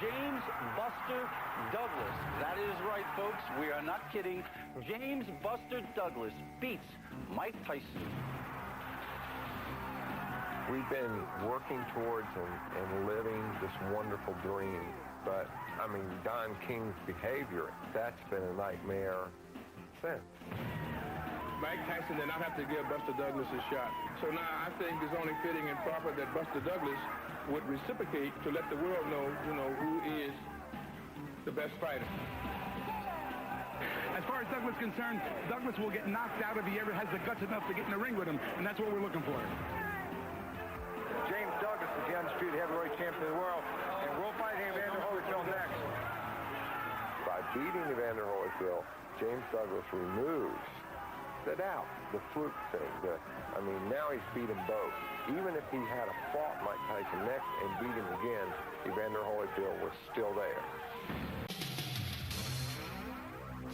James Buster Douglas. That is right, folks. We are not kidding. James Buster Douglas beats Mike Tyson. We've been working towards and living this wonderful dream. But, I mean, Don King's behavior, that's been a nightmare since. Mike Tyson did not have to give Buster Douglas a shot. So now I think it's only fitting and proper that Buster Douglas would reciprocate to let the world know, who is the best fighter. As far as Douglas is concerned, Douglas will get knocked out if he ever has the guts enough to get in the ring with him, and that's what we're looking for. James Douglas is the undisputed heavyweight champion of the world, and we'll fight Evander Holyfield next. By beating Evander Holyfield, James Douglas removes the doubt, the fluke thing. Now he's beat them both. Even if he had fought Mike Tyson next and beat him again, Evander Holyfield was still there.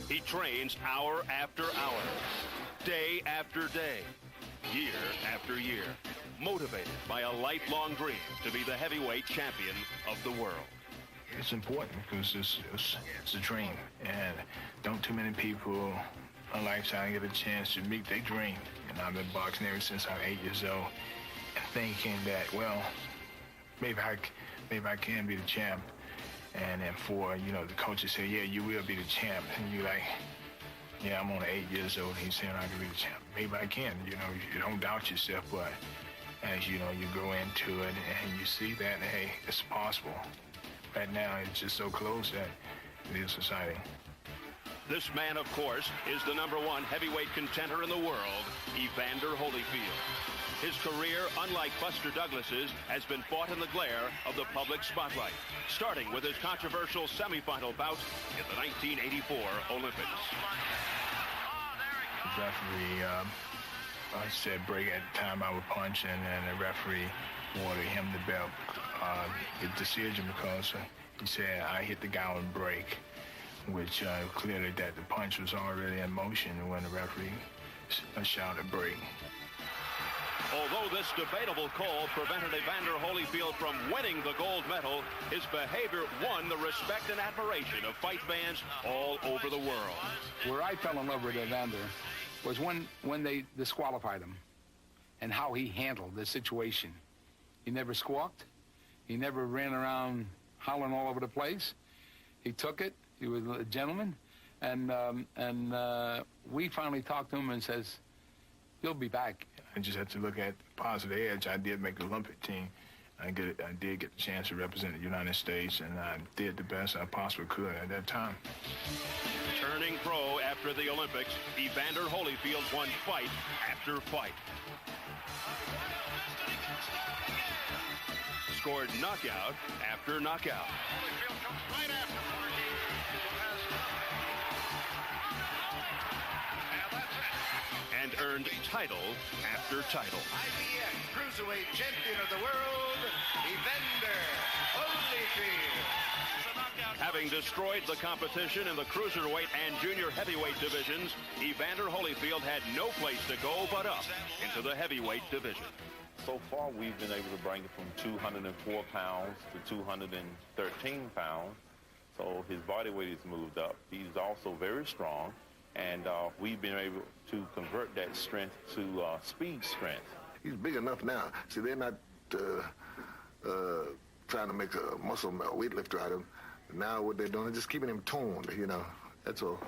He trains hour after hour, day after day, year after year, motivated by a lifelong dream to be the heavyweight champion of the world. It's important because it's a dream, and don't too many people in a lifetime get a chance to meet their dream. And I've been boxing ever since I was 8 years old, and thinking that, well, maybe I can be the champ. And then the coaches say, yeah, you will be the champ. And you like, yeah, I'm only 8 years old. And he's saying I can be the champ. Maybe I can. You don't doubt yourself, but as you grow into it and you see that, hey, it's possible. Right now, it's just so close that it is exciting. This man, of course, is the #1 heavyweight contender in the world, Evander Holyfield. His career, unlike Buster Douglas's, has been fought in the glare of the public spotlight, starting with his controversial semifinal bout in the 1984 Olympics. The referee said break at the time I would punch, and then the referee ordered him the belt. The decision because he said I hit the guy on break, which clearly that the punch was already in motion when the referee shouted break. Although this debatable call prevented Evander Holyfield from winning the gold medal, his behavior won the respect and admiration of fight fans all over the world. Where I fell in love with Evander was when they disqualified him and how he handled the situation. He never squawked. He never ran around howling all over the place. He took it. He was a gentleman. And we finally talked to him and says, he'll be back. I just had to look at the positive edge. I did make the Olympic team. I did get the chance to represent the United States, and I did the best I possibly could at that time. Turning pro after the Olympics, Evander Holyfield won fight after fight. Scored knockout after knockout. Holyfield comes right after Markey. And earned title after title. IBF Cruiserweight Champion of the World, Evander Holyfield. Having destroyed the competition in the cruiserweight and junior heavyweight divisions, Evander Holyfield had no place to go but up into the heavyweight division. So far, we've been able to bring it from 204 pounds to 213 pounds. So his body weight has moved up. He's also very strong. And we've been able to convert that strength to speed strength. He's big enough now. See, they're not trying to make a muscle weightlifter out of him. Now what they're doing is just keeping him toned, that's all.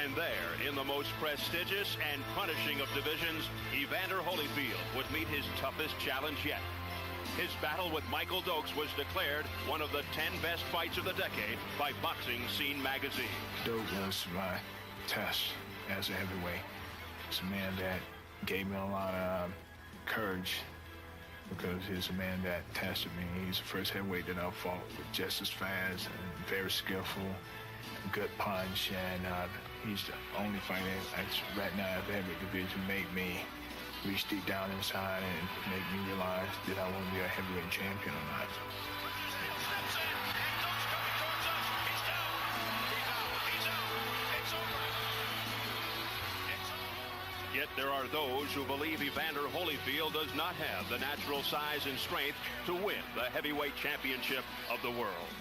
And there, in the most prestigious and punishing of divisions, Evander Holyfield would meet his toughest challenge yet. His battle with Michael Dokes was declared one of the 10 best fights of the decade by Boxing Scene magazine. Dokes was my test as a heavyweight. It's a man that gave me a lot of courage because he's a man that tested me. He's the first heavyweight that I fought with, just as fast and very skillful, good punch, and he's the only fighter that's right now in the heavyweight division made me reach deep down inside and make me realize that I want to be a heavyweight champion or not. Yet there are those who believe Evander Holyfield does not have the natural size and strength to win the heavyweight championship of the world.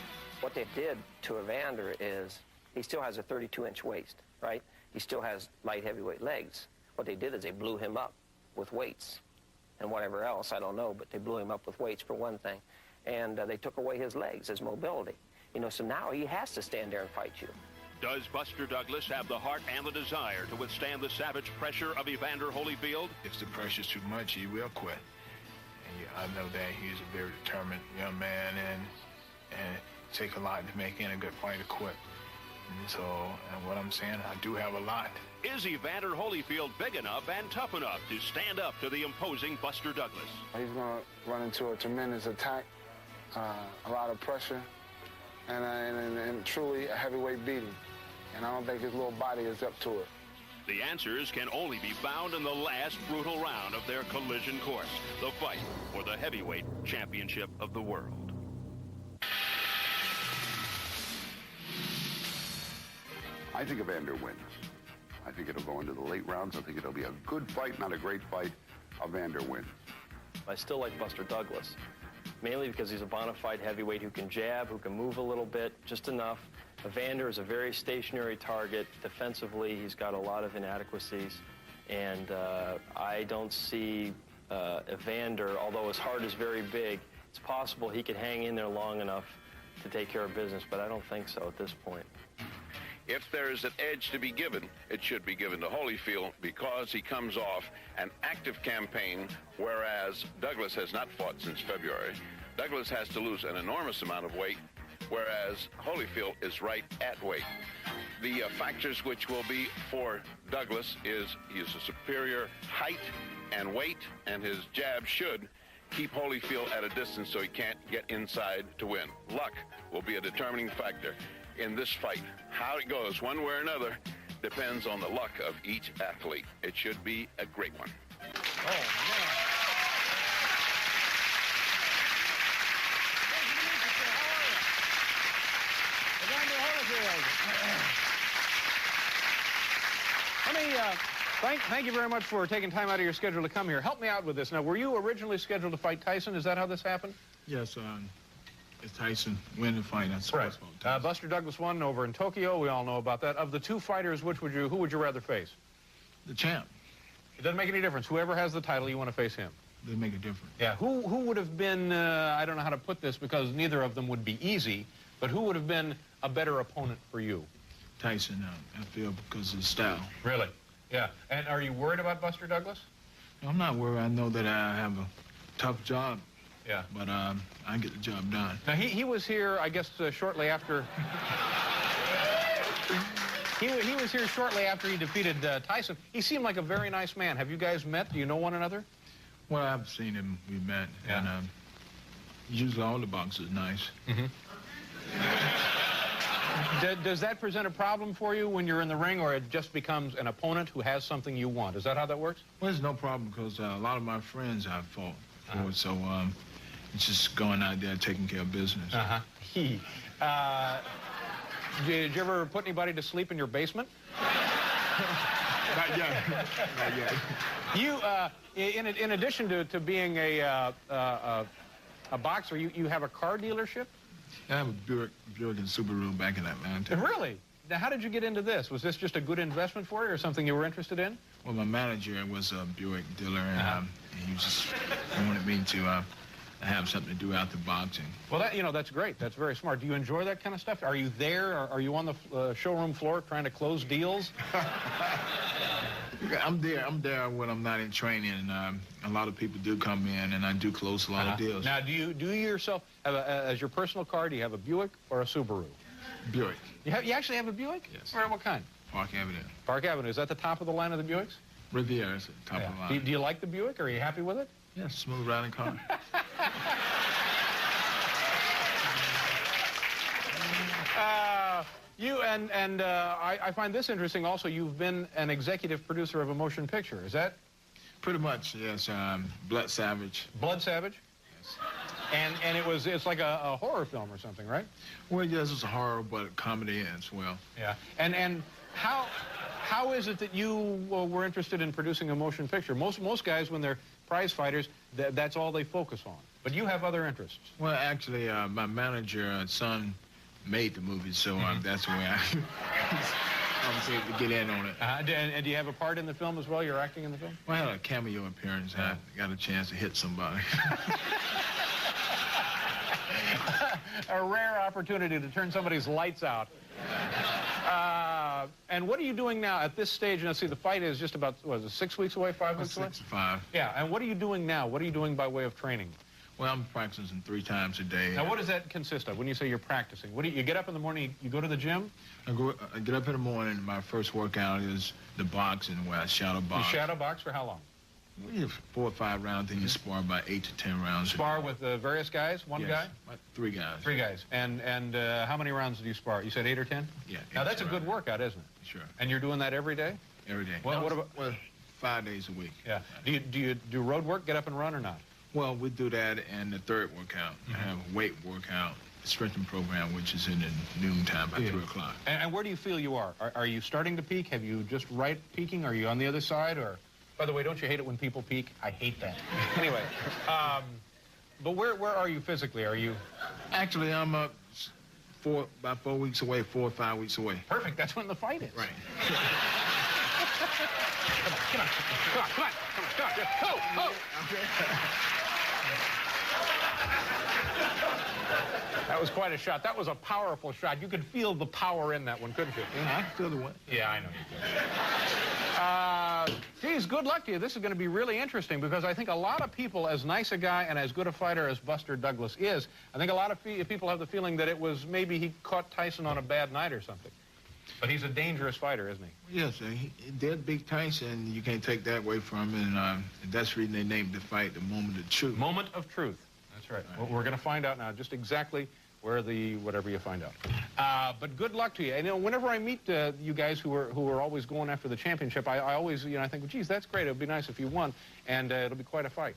What they did to Evander is he still has a 32-inch waist, right? He still has light heavyweight legs. What they did is they blew him up with weights and whatever else, I don't know, but they blew him up with weights for one thing. And they took away his legs, his mobility. You know, so now he has to stand there and fight you. Does Buster Douglas have the heart and the desire to withstand the savage pressure of Evander Holyfield? If the pressure's too much, he will quit. And I know that he's a very determined young man, and it takes a lot to make any good fighter quit. And so, and what I'm saying, I do have a lot. Is Evander Holyfield big enough and tough enough to stand up to the imposing Buster Douglas? He's going to run into a tremendous attack, a lot of pressure, and truly a heavyweight beating. And I don't think his little body is up to it. The answers can only be found in the last brutal round of their collision course, the fight for the heavyweight championship of the world. I think Evander wins. I think it'll go into the late rounds. I think it'll be a good fight, not a great fight. Evander wins. I still like Buster Douglas, mainly because he's a bona fide heavyweight who can jab, who can move a little bit, just enough. Evander is a very stationary target. Defensively, he's got a lot of inadequacies. And I don't see Evander, although his heart is very big, it's possible he could hang in there long enough to take care of business, but I don't think so at this point. If there is an edge to be given, it should be given to Holyfield because he comes off an active campaign, whereas Douglas has not fought since February. Douglas has to lose an enormous amount of weight, whereas Holyfield is right at weight. The factors which will be for Douglas is he has a superior height and weight, and his jab should keep Holyfield at a distance so he can't get inside to win. Luck will be a determining factor in this fight. How it goes one way or another depends on the luck of each athlete. It should be a great one. Oh, man. Thank you very much for taking time out of your schedule to come here. Help me out with this. Now, were you originally scheduled to fight Tyson? Is that how this happened? Yes, it's Tyson win the fight. That's right. Buster Douglas won over in Tokyo. We all know about that. Of the two fighters, who would you rather face? The champ. It doesn't make any difference. Whoever has the title, you want to face him. They make a difference. Yeah. Who would have been? I don't know how to put this because neither of them would be easy. But who would have been a better opponent for you? Tyson, I feel, because of his style. Really? Yeah. And are you worried about Buster Douglas? No, I'm not worried. I know that I have a tough job. Yeah. But I get the job done. Now, he was here, I guess, shortly after... he was here shortly after he defeated Tyson. He seemed like a very nice man. Have you guys met? Do you know one another? Well, I've seen him. We met. Yeah. And usually all the boxers nice. Mm-hmm. Does that present a problem for you when you're in the ring, or it just becomes an opponent who has something you want? Is that how that works? Well, there's no problem because a lot of my friends I've fought for, so it's just going out there taking care of business. Did you ever put anybody to sleep in your basement? Not yet. Not yet. You, in addition to being a boxer, you have a car dealership? I have a Buick and Subaru back in Atlanta. Really? Now, how did you get into this? Was this just a good investment for you or something you were interested in? Well, my manager was a Buick dealer, and he just wanted me to have something to do after boxing. Well, that's great. That's very smart. Do you enjoy that kind of stuff? Are you there? Are you on the showroom floor trying to close deals? I'm there when I'm not in training, and a lot of people do come in, and I do close a lot of deals. Now, do you yourself have as your personal car? Do you have a Buick or a Subaru? Buick. You actually have a Buick? Yes. What kind? Park Avenue. Park Avenue. Is that the top of the line of the Buicks? Riviera is the top of the line. Do you like the Buick? Are you happy with it? Yeah, smooth riding car. I find this interesting also. You've been an executive producer of a motion picture. Is that? Pretty much, yes. Blood Savage. Blood Savage? Yes. And it's like a horror film or something, right? Well, yes, it's a horror, but comedy as well. Yeah. And how is it that you were interested in producing a motion picture? Most guys, when they're prize fighters, that's all they focus on. But you have other interests. Well, actually, my manager, son, made the movie, so that's where I was able to get in on it. And do you have a part in the film as well? You're acting in the film? Well, I had a cameo appearance. I got a chance to hit somebody. A rare opportunity to turn somebody's lights out. And what are you doing now at this stage? Let's see, the fight is just about, what is it, 6 weeks away, 5 weeks away? 6 to 5. Yeah, and what are you doing now? What are you doing by way of training? Well, I'm practicing 3 times a day. Now, what does that consist of when you say you're practicing? What do you get up in the morning, you go to the gym? I get up in the morning, my first workout is the boxing, where I shadow box. You shadow box for how long? We have 4 or 5 rounds, then you spar about 8 to 10 rounds. Spar with various guys? One guy? 3 guys. 3 guys. And how many rounds do you spar? You said 8 or 10? Yeah. Now, that's a good workout, isn't it? Sure. And you're doing that every day? Every day. Well, what about... Well, 5 days a week. Yeah. Do you do road work, get up and run, or not? Well, we do that in the third workout. I have a weight workout, strengthening program, which is in the noontime by 3 o'clock. And where do you feel you are? Are you starting to peak? Have you just peaking? Are you on the other side? Or, by the way, don't you hate it when people peak? I hate that. Anyway, but where are you physically? Are you? Actually, I'm about 4 weeks away, 4 or 5 weeks away. Perfect. That's when the fight is. Right. Come on. Go. That was quite a shot. That was a powerful shot. You could feel the power in that one, couldn't you? Yeah, I feel the one. Yeah, I know you did. Geez, good luck to you. This is going to be really interesting because I think a lot of people, as nice a guy and as good a fighter as Buster Douglas is, I think a lot of people have the feeling that it was maybe he caught Tyson on a bad night or something. But he's a dangerous fighter, isn't he? Yes, he did beat Tyson. You can't take that away from him, and that's the reason they named the fight the Moment of Truth. Moment of Truth. That's right. Well, we're going to find out now just exactly where whatever you find out. But good luck to you. And, you know, whenever I meet you guys who are always going after the championship, I always, you know, I think, well, geez, that's great. It would be nice if you won, and it'll be quite a fight.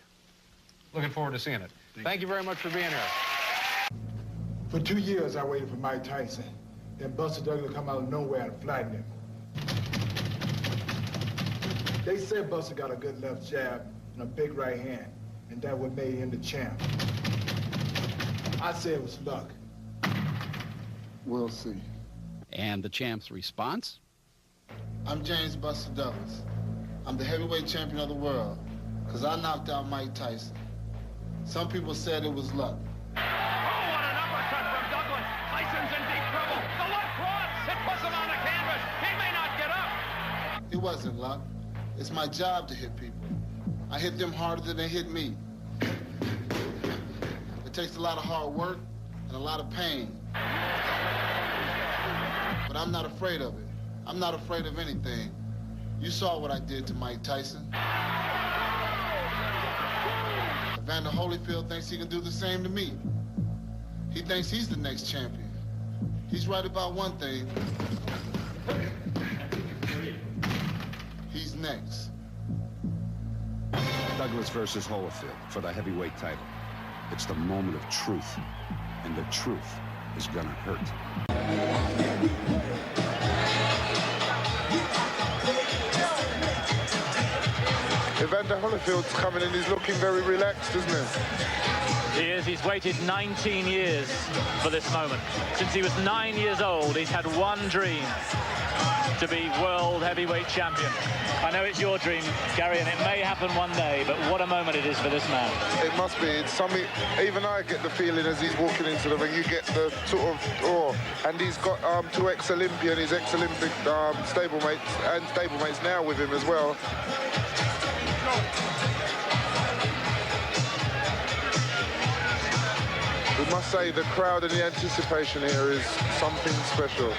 Looking forward to seeing it. Thank you very much for being here. For 2 years, I waited for Mike Tyson. Then Buster Douglas come out of nowhere and flatten him. They said Buster got a good left jab and a big right hand, and that what made him the champ. I say it was luck. We'll see. And the champ's response? I'm James Buster Douglas. I'm the heavyweight champion of the world because I knocked out Mike Tyson. Some people said it was luck. Oh, what an uppercut from Douglas. Tyson's in deep trouble. The left cross. It puts him on the canvas. He may not get up. It wasn't luck. It's my job to hit people. I hit them harder than they hit me. It takes a lot of hard work and a lot of pain. But I'm not afraid of it. I'm not afraid of anything. You saw what I did to Mike Tyson. Evander Holyfield thinks he can do the same to me. He thinks he's the next champion. He's right about one thing. He's next. Douglas versus Holyfield for the heavyweight title. It's the moment of truth, and the truth is gonna hurt. Evander Holyfield's coming in, he's looking very relaxed, isn't he? He is. He's waited 19 years for this moment. Since he was 9 years old, he's had one dream: to be world heavyweight champion. I know it's your dream, Gary, and it may happen one day, but what a moment it is for this man. It must be. It's something, even I get the feeling as he's walking into the ring, you get the sort of awe. And he's got 2 ex-Olympian, his ex-Olympic stablemates now with him as well. We must say the crowd and the anticipation here is something special.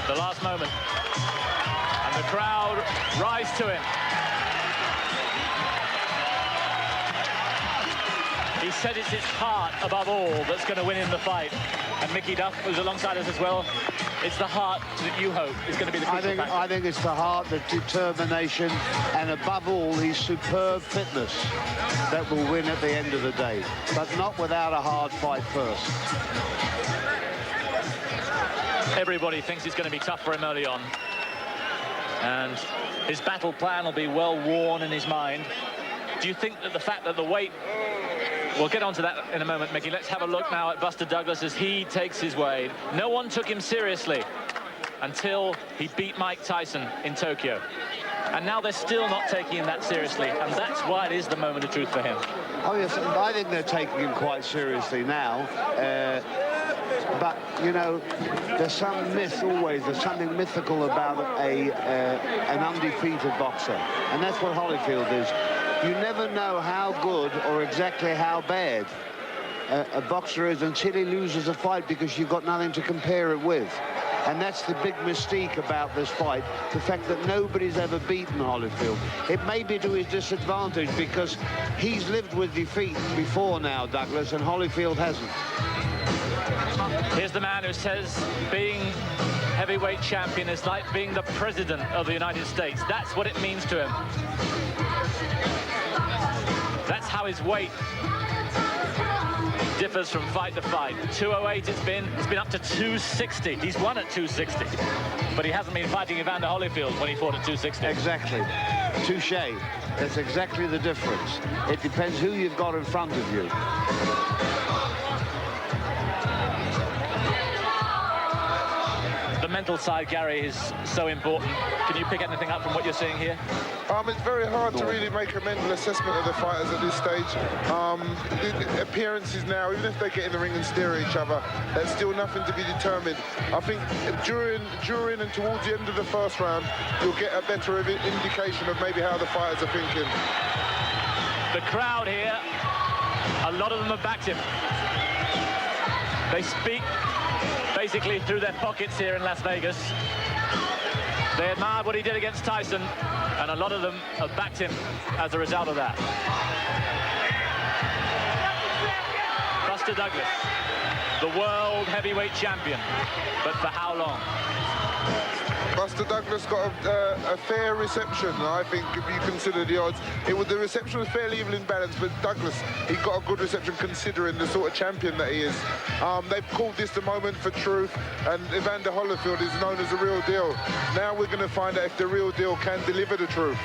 The last moment, and the crowd rise to him. He said it's his heart above all that's going to win in the fight. And Mickey Duff was alongside us as well. It's the heart that you hope is going to be the crucial factor. I think it's the heart, the determination, and above all, his superb fitness that will win at the end of the day. But not without a hard fight first. Everybody thinks it's going to be tough for him early on. And his battle plan will be well worn in his mind. Do you think that the fact that the weight We'll get on to that in a moment, Mickey. Let's have a look now at Buster Douglas as he takes his way. No one took him seriously until he beat Mike Tyson in Tokyo. And now they're still not taking him that seriously, and that's why it is the moment of truth for him. Oh, yes, I think they're taking him quite seriously now. But, you know, there's some myth always, there's something mythical about an undefeated boxer. And that's what Holyfield is. You never know how good or exactly how bad a boxer is until he loses a fight, because you've got nothing to compare it with. And that's the big mystique about this fight, the fact that nobody's ever beaten Holyfield. It may be to his disadvantage because he's lived with defeat before now, Douglas, and Holyfield hasn't. Here's the man who says being heavyweight champion is like being the president of the United States. That's what it means to him. That's how his weight differs from fight to fight. 208 it's been up to 260. He's won at 260, but he hasn't been fighting Evander Holyfield when he fought at 260. Exactly. Touché. That's exactly the difference. It depends who you've got in front of you. The mental side, Gary, is so important. Can you pick anything up from what you're seeing here? It's very hard to really make a mental assessment of the fighters at this stage. The appearances now, even if they get in the ring and stare at each other, there's still nothing to be determined. I think during and towards the end of the first round, you'll get a better indication of maybe how the fighters are thinking. The crowd here, a lot of them have backed him. They speak basically through their pockets here in Las Vegas. They admired what he did against Tyson, and a lot of them have backed him as a result of that. Buster Douglas, the world heavyweight champion, but for how long? Buster Douglas got a fair reception, I think, if you consider the odds. The reception was fairly even in balance, but Douglas, he got a good reception considering the sort of champion that he is. They've called this the moment for truth, and Evander Holyfield is known as the real deal. Now we're going to find out if the real deal can deliver the truth.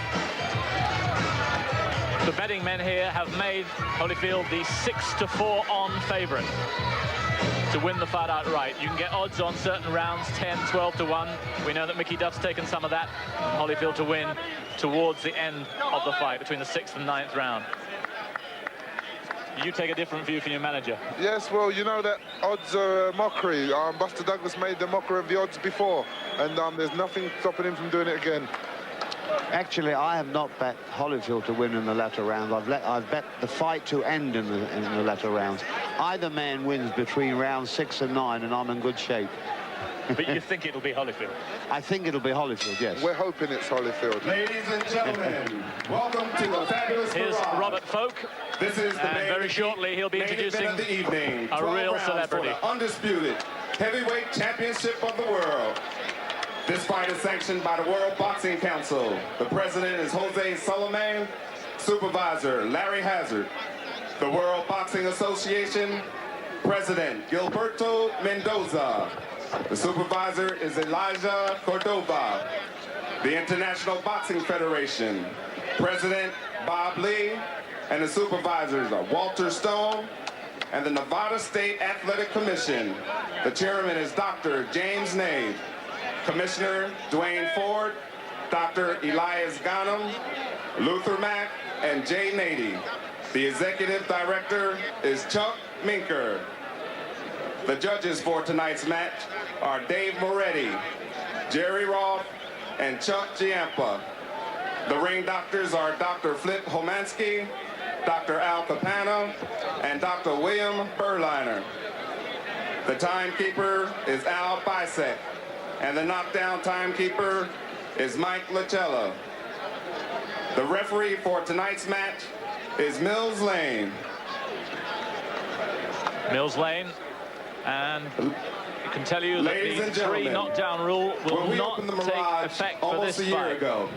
The betting men here have made Holyfield the 6-4 on favourite to win the fight outright. You can get odds on certain rounds, 10, 12 to 1. We know that Mickey Duff's taken some of that. Holyfield to win towards the end of the fight, between the 6th and 9th round. You take a different view from your manager. Yes, well, you know that odds are a mockery. Buster Douglas made the mockery of the odds before, and there's nothing stopping him from doing it again. Actually, I have not bet Holyfield to win in the latter round. I've bet the fight to end in the latter rounds. Either man wins between rounds 6 and 9, and I'm in good shape. But you think it'll be Holyfield? I think it'll be Holyfield, yes. We're hoping it's Holyfield. Ladies and gentlemen, welcome to the fabulous Here's Barrage. Robert Folk. This is the and very shortly he'll be introducing of the evening. a real celebrity. For the undisputed heavyweight championship of the world. This fight is sanctioned by the World Boxing Council. The president is Jose Solomon, supervisor Larry Hazard. The World Boxing Association, President Gilberto Mendoza. The supervisor is Elijah Cordova. The International Boxing Federation, President Bob Lee, and the supervisors are Walter Stone, and the Nevada State Athletic Commission. The chairman is Dr. James Nave. Commissioner Dwayne Ford, Dr. Elias Ghanem, Luther Mack, and Jay Nady. The executive director is Chuck Minker. The judges for tonight's match are Dave Moretti, Jerry Roth, and Chuck Giampa. The ring doctors are Dr. Flip Homansky, Dr. Al Capana, and Dr. William Berliner. The timekeeper is Al Bisek. And the knockdown timekeeper is Mike Lachella. The referee for tonight's match is Mills Lane. Mills Lane, and I can tell you that Ladies the 3 knockdown rule will not take effect for this almost a year fight. ago,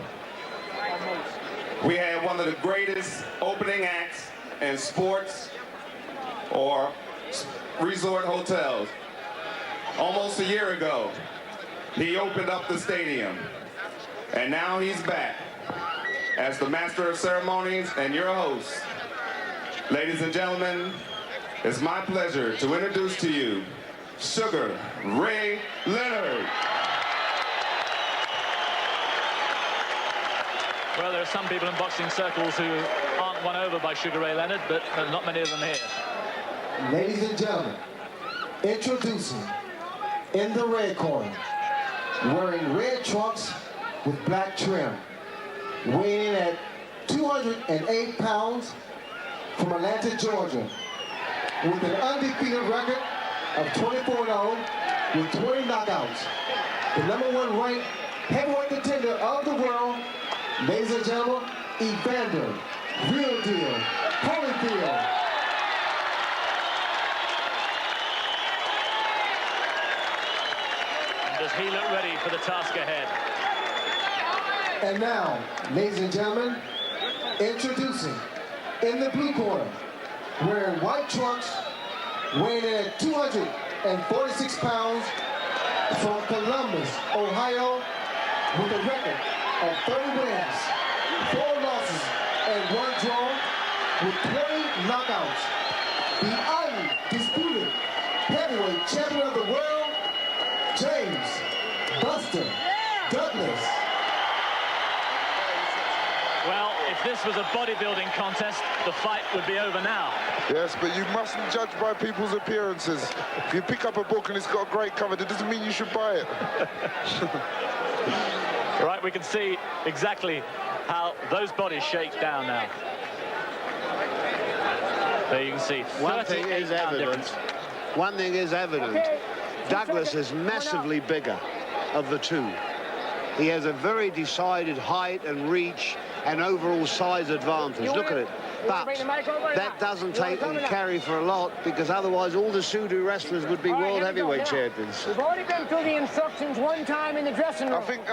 we had one of the greatest opening acts in sports or resort hotels. Almost a year ago, he opened up the stadium, and now he's back as the master of ceremonies and your host. Ladies and gentlemen, it's my pleasure to introduce to you Sugar Ray Leonard. Well, there are some people in boxing circles who aren't won over by Sugar Ray Leonard, but not many of them here. Ladies and gentlemen, introducing in the red corner, wearing red trunks with black trim, weighing in at 208 pounds from Atlanta, Georgia, with an undefeated record of 24-0 with 20 knockouts. The #1 ranked heavyweight contender of the world, ladies and gentlemen, Evander, real deal, Holyfield. And does he look ready for the task ahead? And now, ladies and gentlemen, introducing in the blue corner, wearing white trunks, weighing in at 246 pounds, from Columbus, Ohio, with a record of 30 wins, 4 losses, and 1 draw, with 20 knockouts. The undisputed heavyweight champion of the world, James Buster Douglas. Well, if this was a bodybuilding contest, the fight would be over now. Yes, but you mustn't judge by people's appearances. If you pick up a book and it's got a great cover, that doesn't mean you should buy it. Right, we can see exactly how those bodies shake down now. There you can see. One thing is evident. One thing is evident. Douglas is massively bigger of the two. He has a very decided height and reach and overall size advantage. Look at it. But that doesn't take and carry for a lot, because otherwise all the Sudo wrestlers would be world heavyweight champions. We've already been through the instructions one time in the dressing room. I think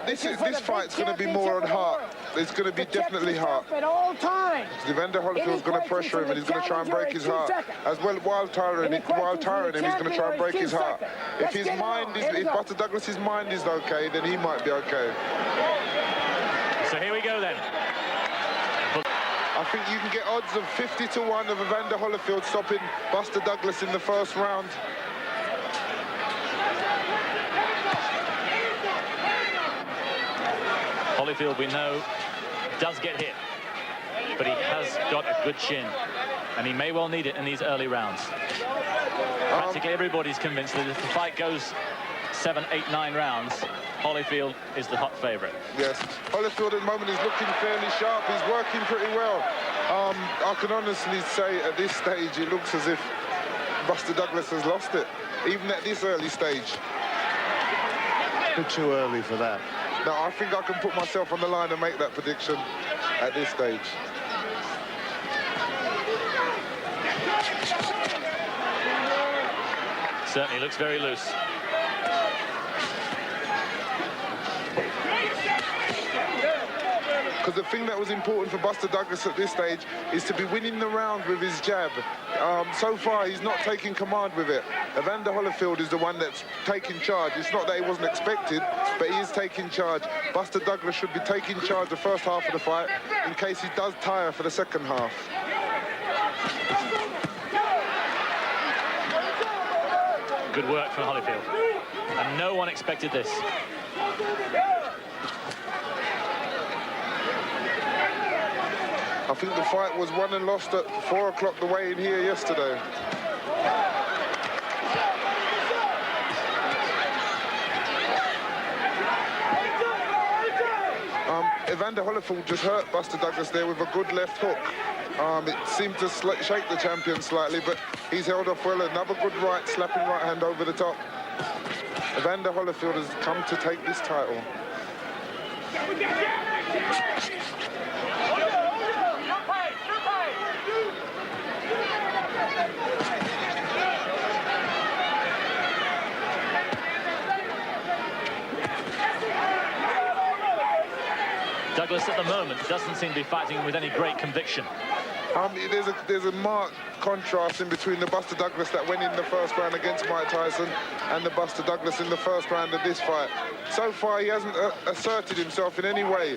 this fight's going to be more on heart. It's going to be definitely heart. At all times. Evander Holyfield's going to pressure him, and he's going to try and break his heart. As well, while tiring him, he's going to try and break his heart. If his mind is, if Buster Douglas's mind is okay, then he might be okay. So here we go then. I think you can get odds of 50-1 of Evander Holyfield stopping Buster Douglas in the first round. Holyfield, we know, does get hit, but he has got a good chin, and he may well need it in these early rounds. Practically everybody's convinced that if the fight goes 7, 8, 9 rounds, Holyfield is the hot favourite. Yes, Holyfield at the moment is looking fairly sharp. He's working pretty well. I can honestly say at this stage it looks as if Buster Douglas has lost it, even at this early stage. A bit too early for that. No, I think I can put myself on the line and make that prediction at this stage. Certainly looks very loose. Because the thing that was important for Buster Douglas at this stage is to be winning the round with his jab. So far, he's not taking command with it. Evander Holyfield is the one that's taking charge. It's not that he wasn't expected, but he is taking charge. Buster Douglas should be taking charge the first half of the fight in case he does tire for the second half. Good work from Holyfield. And no one expected this. I think the fight was won and lost at 4 o'clock the way in here yesterday. Evander Holyfield just hurt Buster Douglas there with a good left hook. It seemed to shake the champion slightly, but he's held off well. Another good right, slapping right hand over the top. Evander Holyfield has come to take this title. Douglas at the moment doesn't seem to be fighting with any great conviction. There's a marked contrast in between the Buster Douglas that went in the first round against Mike Tyson and the Buster Douglas in the first round of this fight. So far, he hasn't asserted himself in any way.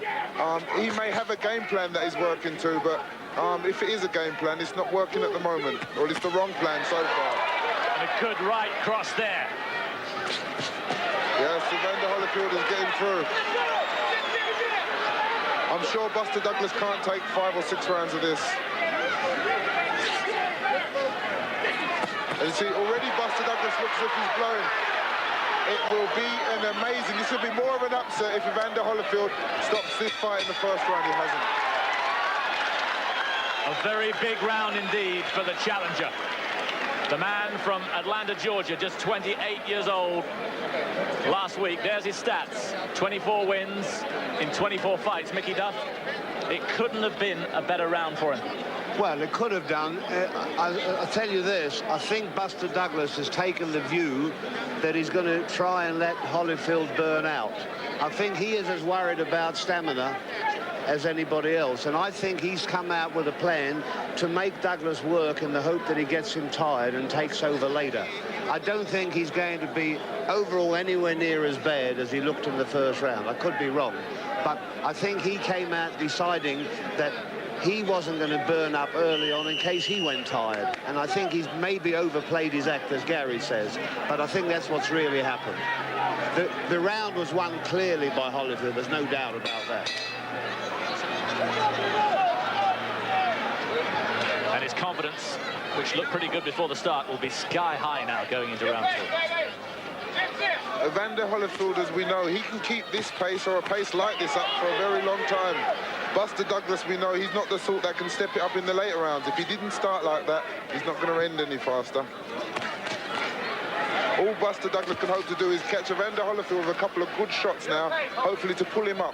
He may have a game plan that he's working to, but If it is a game plan, it's not working at the moment, or it's the wrong plan so far. And a good right cross there. Yes, Evander Holyfield is getting through. I'm sure Buster Douglas can't take 5 or 6 rounds of this. And you see, already Buster Douglas looks as if he's blowing. It will be an amazing, this will be more of an upset if Evander Holyfield stops this fight in the first round. He hasn't. A very big round indeed for the challenger. The man from Atlanta, Georgia, just 28 years old. Last week, there's his stats. 24 wins in 24 fights. Mickey Duff, it couldn't have been a better round for him. Well, it could have done. I'll tell you this. I think Buster Douglas has taken the view that he's going to try and let Holyfield burn out. I think he is as worried about stamina as anybody else, and I think he's come out with a plan to make Douglas work in the hope that he gets him tired and takes over later. I don't think he's going to be overall anywhere near as bad as he looked in the first round. I could be wrong, but I think he came out deciding that he wasn't going to burn up early on in case he went tired. And I think he's maybe overplayed his act, as Gary says. But I think that's what's really happened. The round was won clearly by Holyfield. There's no doubt about that. And his confidence, which looked pretty good before the start, will be sky high now going into round 2. Evander Holyfield, as we know, he can keep this pace or a pace like this up for a very long time. Buster Douglas, we know he's not the sort that can step it up in the later rounds. If he didn't start like that, he's not going to end any faster. All Buster Douglas can hope to do is catch Evander Holyfield with a couple of good shots now, hopefully to pull him up.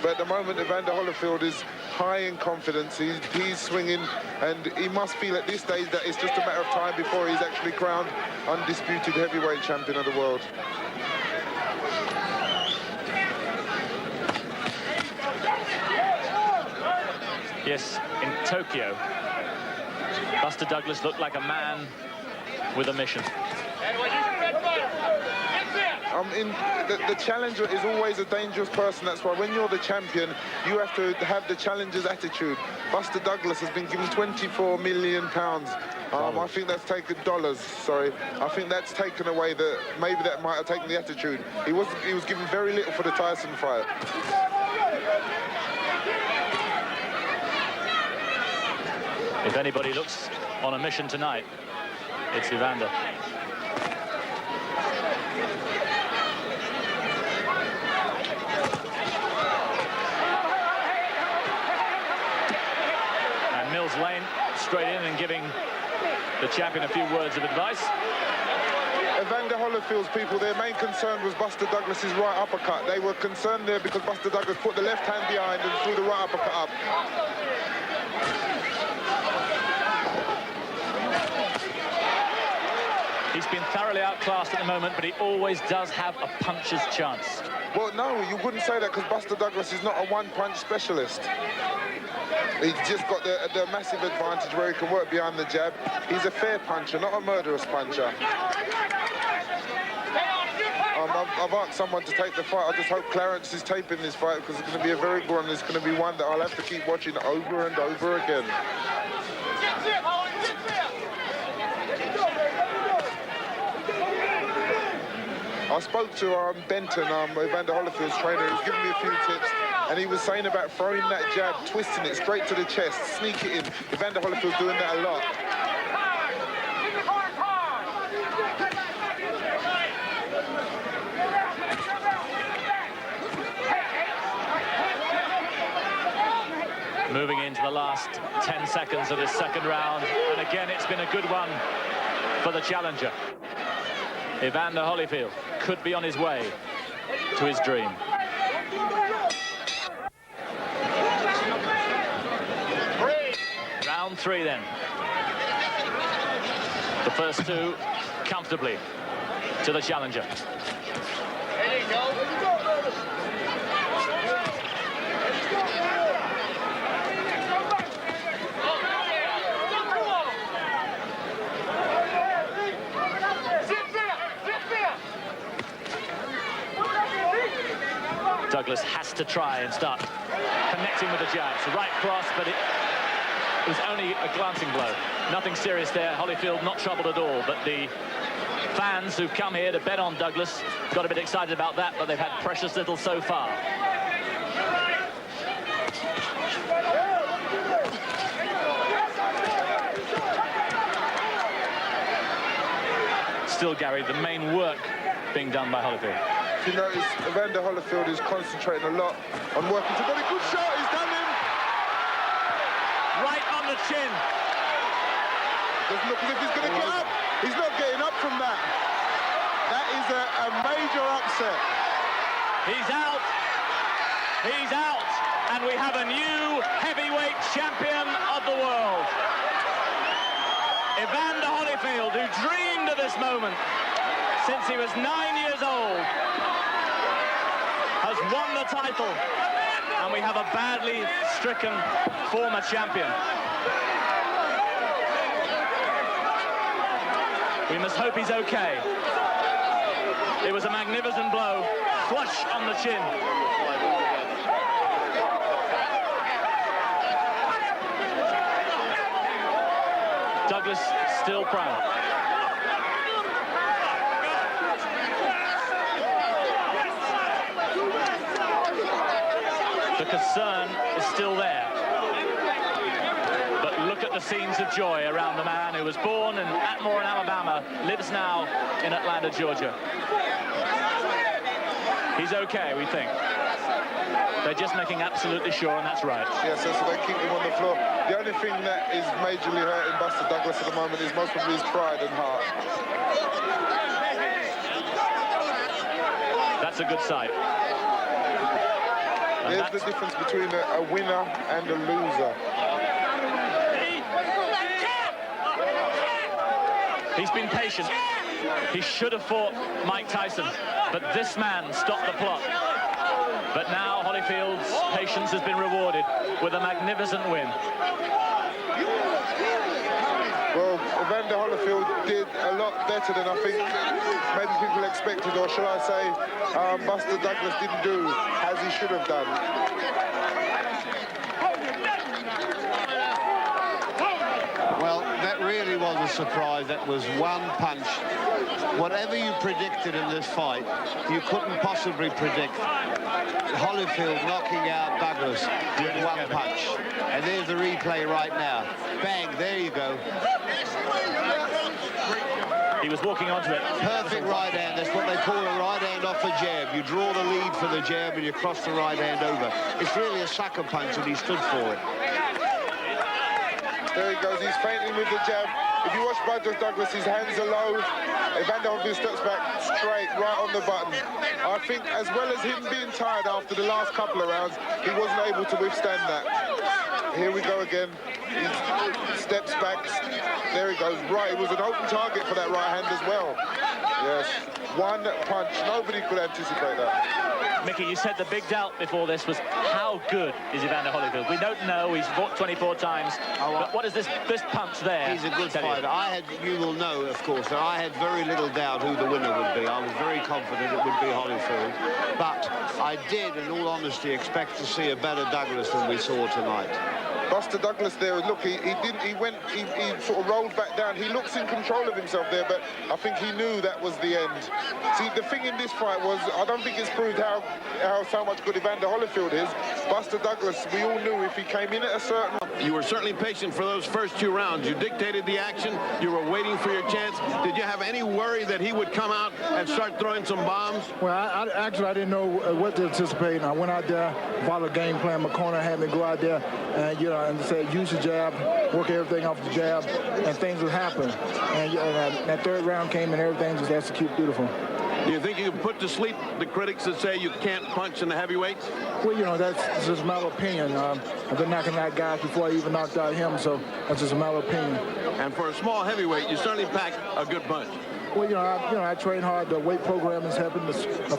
But at the moment, Evander Holyfield is high in confidence. He's swinging, and he must feel at this stage that it's just a matter of time before he's actually crowned undisputed heavyweight champion of the world. Yes, in Tokyo, Buster Douglas looked like a man with a mission. The challenger is always a dangerous person. That's why when you're the champion, you have to have the challenger's attitude. Buster Douglas has been given £24 million. I think that's taken dollars. Sorry, I think that's taken away. Maybe that might have taken the attitude. He was given very little for the Tyson fight. If anybody looks on a mission tonight, it's Evander. And Mills Lane straight in and giving the champion a few words of advice. Evander Holyfield's people, their main concern was Buster Douglas's right uppercut. They were concerned there because Buster Douglas put the left hand behind and threw the right uppercut up. He's been thoroughly outclassed at the moment, but he always does have a puncher's chance. Well, no, you wouldn't say that because Buster Douglas is not a one-punch specialist. He's just got the massive advantage where he can work behind the jab. He's a fair puncher, not a murderous puncher. I've asked someone to take the fight. I just hope Clarence is taping this fight because it's going to be a very good one. It's going to be one that I'll have to keep watching over and over again. I spoke to Benton, Evander Holyfield's trainer. He was giving me a few tips, and he was saying about throwing that jab, twisting it straight to the chest, sneak it in. Evander Holyfield's doing that a lot. Moving into the last 10 seconds of this second round, and again it's been a good one for the challenger. Evander Holyfield could be on his way to his dream. Round 3 then. The first 2 comfortably to the challenger. There you go. Douglas has to try and start connecting with the jabs. Right cross, but It was only a glancing blow. Nothing serious there. Holyfield not troubled at all, but the fans who've come here to bet on Douglas got a bit excited about that, but they've had precious little so far. Still, Gary, the main work being done by Holyfield. You notice Evander Holyfield is concentrating a lot on working to body. Good shot, he's done him! Right on the chin. Doesn't look as if he's going to get up. He's not getting up from that. That is a major upset. He's out. He's out. And we have a new heavyweight champion of the world. Evander Holyfield, who dreamed of this moment since he was 9 years old, has won the title. And we have a badly stricken former champion. We must hope he's okay. It was a magnificent blow, flush on the chin. Douglas still prone. The concern is still there. But look at the scenes of joy around the man who was born in Atmore in Alabama, lives now in Atlanta, Georgia. He's okay, we think. They're just making absolutely sure, and that's right. Yes, so they keep him on the floor. The only thing that is majorly hurting Buster Douglas at the moment is most probably his pride and heart. That's a good sight. There's the difference between a winner and a loser. He's been patient. He should have fought Mike Tyson, but this man stopped the plot. But now Holyfield's patience has been rewarded with a magnificent win. Well, Evander Holyfield did a lot better than I think maybe people expected, or shall I say, Buster Douglas didn't do as he should have done. Well, that really was a surprise. That was one punch. Whatever you predicted in this fight, you couldn't possibly predict Holyfield knocking out Douglas with one punch. And there's the replay right now. Bang, there you go. He was walking onto it. Perfect right hand. That's what they call a right hand off a jab. You draw the lead for the jab and you cross the right hand over. It's really a sucker punch and he stood for it. There he goes, he's feinting with the jab. If you watch Buster Douglas, his hands are low. Evander Holyfield steps back straight, right on the button. I think as well as him being tired after the last couple of rounds, he wasn't able to withstand that. Here we go again. He steps back. There he goes. Right, it was an open target for that right hand as well. Yes, one punch. Nobody could anticipate that. Mickey, you said the big doubt before this was how good is Evander Holyfield? We don't know. He's fought 24 times. But what is this punch there? He's a good fighter. You will know, of course, that I had very little doubt who the winner would be. I was very confident it would be Holyfield. But I did, in all honesty, expect to see a better Douglas than we saw tonight. Buster Douglas there, look, he sort of rolled back down. He looks in control of himself there, but I think he knew that was the end. See, the thing in this fight was, I don't think it's proved how so much good Evander Holyfield is. Buster Douglas, we all knew if he came in at a certain... You were certainly patient for those first 2 rounds. You dictated the action. You were waiting for your chance. Did you have any worry that he would come out and start throwing some bombs? Well, I didn't know what to anticipate. And I went out there, followed the game plan. My corner had me go out there and, you know, and say, use the jab, work everything off the jab, and things would happen. And that third round came and everything just executed beautiful. Do you think you can put to sleep the critics that say you can't punch in the heavyweights? Well, you know, that's just my opinion. I've been knocking out guys before I even knocked out him, so that's just my opinion. And for a small heavyweight, you certainly packed a good punch. Well, I train hard. The weight program is helping, the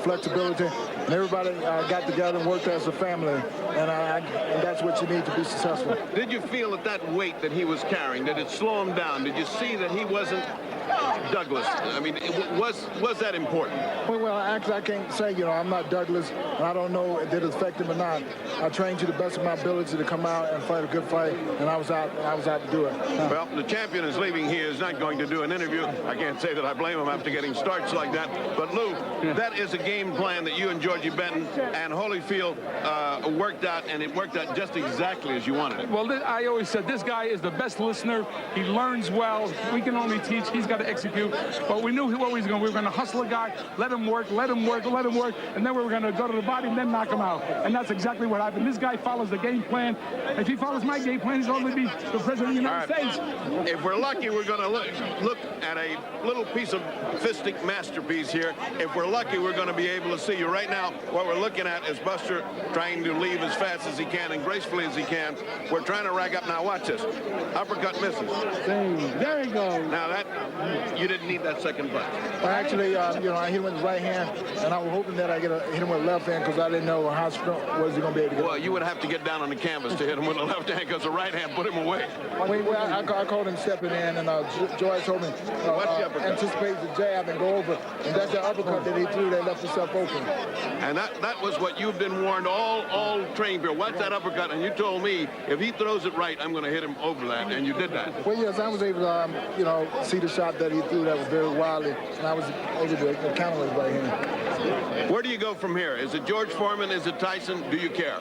flexibility, and everybody got together and worked as a family, and that's what you need to be successful. Did you feel that that weight that he was carrying, did it slow him down? Did you see that he wasn't Douglas? I mean, was that important? Well, actually, I can't say, I'm not Douglas, and I don't know did it affect him or not. I trained to the best of my ability to come out and fight a good fight, and I was out to do it. Well, the champion is leaving. He is not going to do an interview. I can't say that I blame him after getting starts like that. But, Lou, that is a game plan that you and Georgie Benton and Holyfield worked out, and it worked out just exactly as you wanted it. Well, I always said this guy is the best listener. He learns well. We can only teach. He's got to execute. But we knew what we was going. We were going to hustle a guy, let him work, and then we were going to go to the body and then knock him out. And that's exactly what happened. This guy follows the game plan. If he follows my game plan, he's going to be the president of the United States. If we're lucky, we're going to look at a little piece of fistic masterpiece here. If we're lucky, we're going to be able to see you. Right now, what we're looking at is Buster trying to leave as fast as he can and gracefully as he can. We're trying to rack up. Now, watch this. Uppercut misses. There he goes. Now, that you didn't need that second punch. Well, actually, I hit him with his right hand, and I was hoping that I hit him with the left hand because I didn't know how strong was he going to be able to get. Well, you would have to get down on the canvas to hit him with the left hand because the right hand put him away. I called him stepping in, and Joyce told me anticipate the jab and go over, and that's the uppercut that he threw that left himself open. And that was what you've been warned all training period. Watch that uppercut, and you told me if he throws it right, I'm going to hit him over that, and you did that. Well, yes, I was able to, see the shot that he threw that was very wildly, and I was able to counter with his right hand. Where do you go from here? Is it George Foreman? Is it Tyson? Do you care?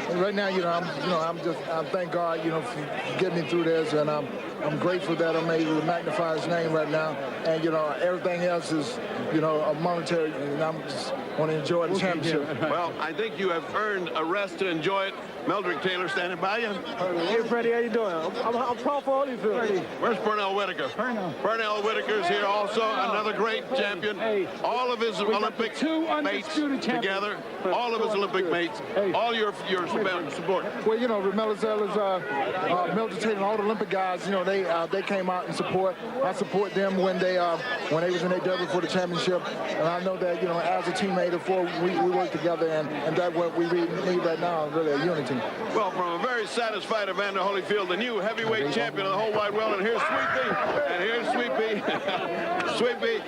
And right now, I'm thank God, for getting me through this, and I'm grateful that I'm able to magnify his name right now, and everything else is, a monetary, and I'm just want to enjoy the championship. Well, I think you have earned a rest to enjoy it. Meldrick Taylor standing by you. Hey, Freddie, how you doing? I'm proud for Holyfield. Where's Pernell Whitaker? Pernell Whitaker's here also, another great champion. All of his Olympic mates together, all of his Olympic mates, all your support. Well, Ramela Zeller's, Meldrick Taylor, and all the Olympic guys, they came out and support. I support them when they was in their double for the championship, and I know that as a teammate, we work together, and that's what we really need right now, really a unity. Well, from a very satisfied Evander Holyfield, the new heavyweight champion of the whole wide world, and here's Sweet Pea, and here's Sweet Pea. Sweet Pea.